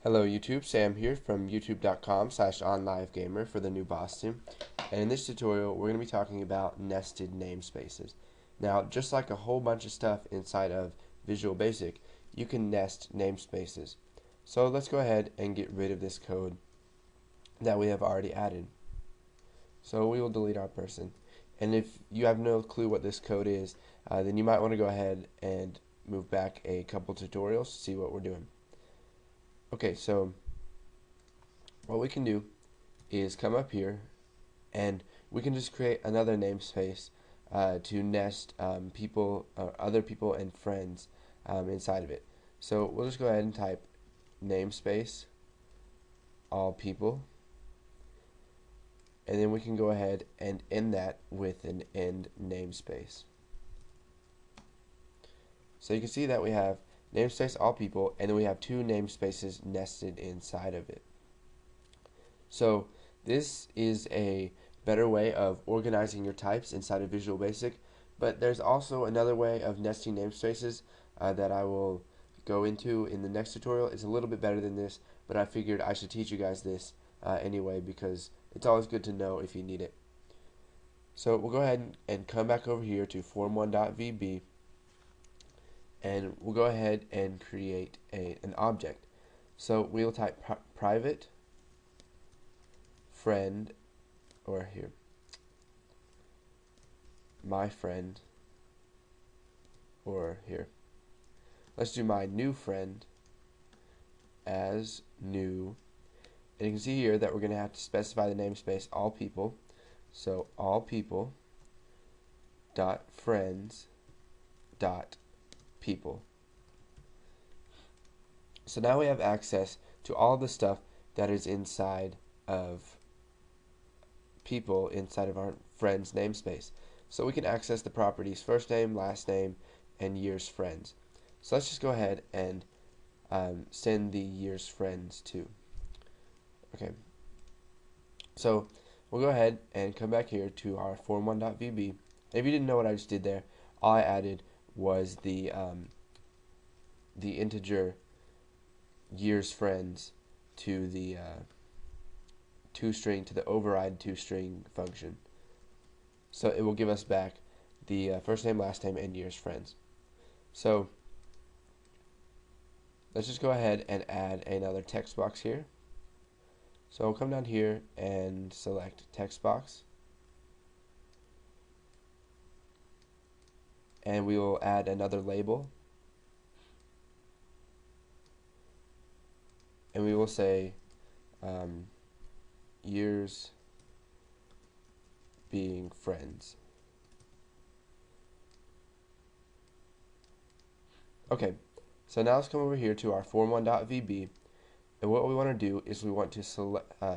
Hello YouTube, Sam here from youtube.com/onlivegamer for the new Boston. And in this tutorial we're going to be talking about nested namespaces. Now, just like a whole bunch of stuff inside of Visual Basic, you can nest namespaces. So let's go ahead and get rid of this code that we have already added. So we will delete our person. And if you have no clue what this code is, then you might want to go ahead and move back a couple tutorials to see what we're doing. Okay, so what we can do is come up here and we can just create another namespace to nest people, other people and friends inside of it. So we'll just go ahead and type namespace all people, and then we can go ahead and end that with an end namespace. So you can see that we have namespace all people, and then we have two namespaces nested inside of it. So this is a better way of organizing your types inside of Visual Basic, but there's also another way of nesting namespaces that I will go into in the next tutorial. It's a little bit better than this, but I figured I should teach you guys this anyway because it's always good to know if you need it. So we'll go ahead and come back over here to form1.vb, and we'll go ahead and create an object. So we'll type private friend, or here, my friend, or here, let's do my new friend as new, and you can see here that we're going to have to specify the namespace all people. So all people dot friends dot people. So now we have access to all the stuff that is inside of people inside of our friends namespace. So we can access the properties first name, last name, and years friends. So let's just go ahead and send the years friends to. Okay. So we'll go ahead and come back here to our form1.vb. If you didn't know what I just did there, all I added was the integer years friends to the toString, to the override toString function. So it will give us back the first name, last name, and years friends. So let's just go ahead and add another text box here. So we'll come down here and select text box, and we will add another label, and we will say years being friends. Okay, so now let's come over here to our form1.vb, and what we want to do is we want to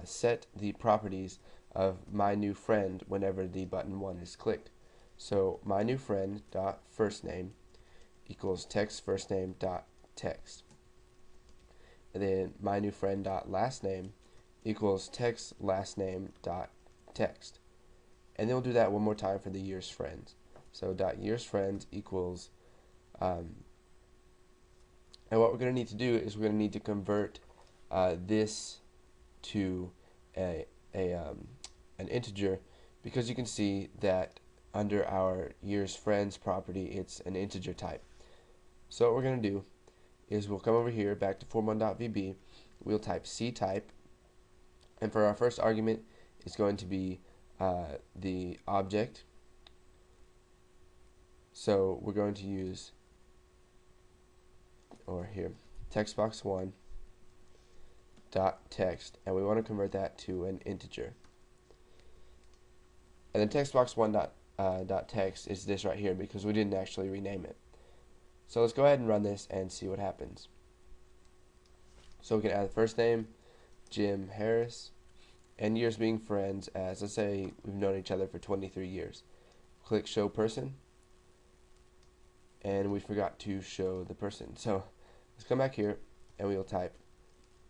set the properties of my new friend whenever the button 1 is clicked. So my new friend dot first name equals text first name dot text, and then my new friend dot last name equals text last name dot text, and then we'll do that one more time for the years friends. So dot years friends equals and what we're going to need to do is we're going to need to convert this to an integer, because you can see that under our years friends property it's an integer type. So what we're going to do is we'll come over here back to form1.vb, we'll type ctype, and for our first argument it's going to be the object. So we're going to use, or here, text box 1 dot text, and we want to convert that to an integer. And then text box 1 dot text is this right here because we didn't actually rename it. So let's go ahead and run this and see what happens. So we can add the first name, Jim Harris, and years being friends as, let's say we've known each other for 23 years. Click show person, and we forgot to show the person. So let's come back here and we will type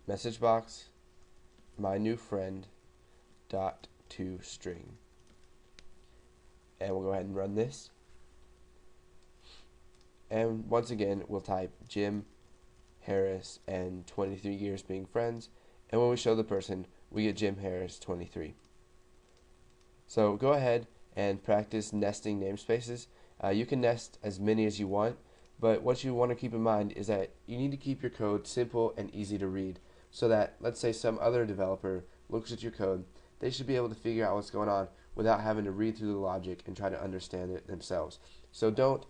message box my new friend dot toString, and we'll go ahead and run this, and once again we'll type Jim Harris and 23 years being friends, and when we show the person, we get Jim Harris 23. So go ahead and practice nesting namespaces. You can nest as many as you want, but what you want to keep in mind is that you need to keep your code simple and easy to read, so that, let's say, some other developer looks at your code, they should be able to figure out what's going on without having to read through the logic and try to understand it themselves. So don't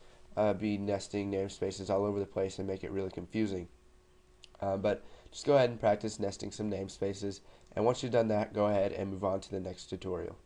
be nesting namespaces all over the place and make it really confusing. But just go ahead and practice nesting some namespaces, and once you've done that, go ahead and move on to the next tutorial.